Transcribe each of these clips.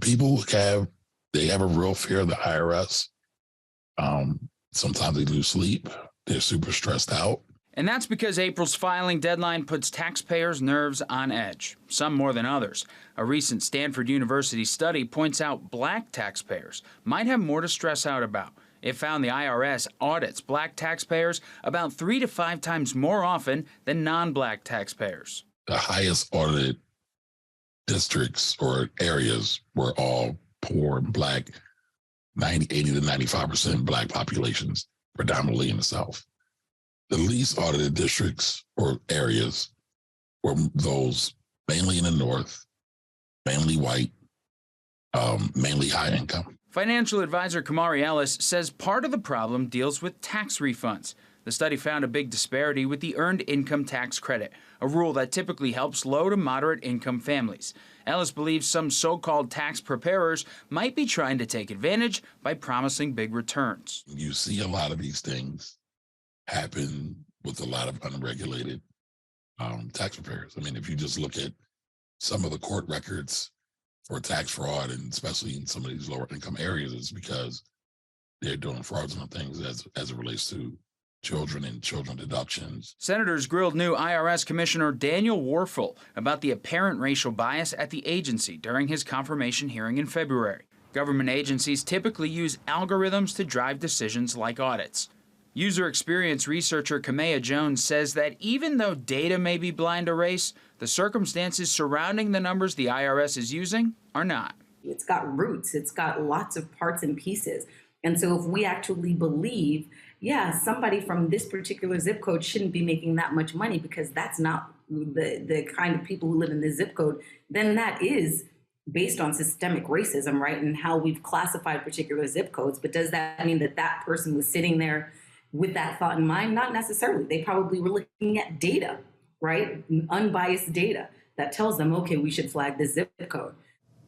People have a real fear of the IRS. Sometimes they lose sleep. They're super stressed out. And that's because April's filing deadline puts taxpayers' nerves on edge, some more than others. A recent Stanford University study points out black taxpayers might have more to stress out about. It found the IRS audits black taxpayers about 3 to 5 times more often than non-black taxpayers. The highest audited districts or areas were all poor and black, 80 to 95% black populations, predominantly in the South. The least audited districts or areas were those mainly in the North, mainly white, mainly high income. Financial advisor Camari Ellis says part of the problem deals with tax refunds. The study found a big disparity with the earned income tax credit, a rule that typically helps low to moderate income families. Ellis believes some so-called tax preparers might be trying to take advantage by promising big returns. You see a lot of these things happen with a lot of unregulated tax preparers. I mean, if you just look at some of the court records for tax fraud, and especially in some of these lower income areas, it's because they're doing fraudulent things as it relates to children and children deductions. Senators grilled new IRS Commissioner Daniel Warfel about the apparent racial bias at the agency during his confirmation hearing in February. Government agencies typically use algorithms to drive decisions like audits. User experience researcher Kamea Jones says that even though data may be blind to race, the circumstances surrounding the numbers the IRS is using are not. It's got roots. It's got lots of parts and pieces. And so if we actually believe, yeah, somebody from this particular zip code shouldn't be making that much money because that's not the kind of people who live in this zip code, then that is based on systemic racism, right? And how we've classified particular zip codes. But does that mean that that person was sitting there with that thought in mind? Not necessarily. They probably were looking at data, right? Unbiased data that tells them, okay, we should flag this zip code.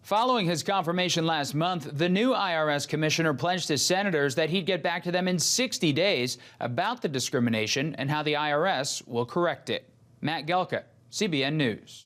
Following his confirmation last month, the new IRS commissioner pledged to senators that he'd get back to them in 60 days about the discrimination and how the IRS will correct it. Matt Galka, CBN News.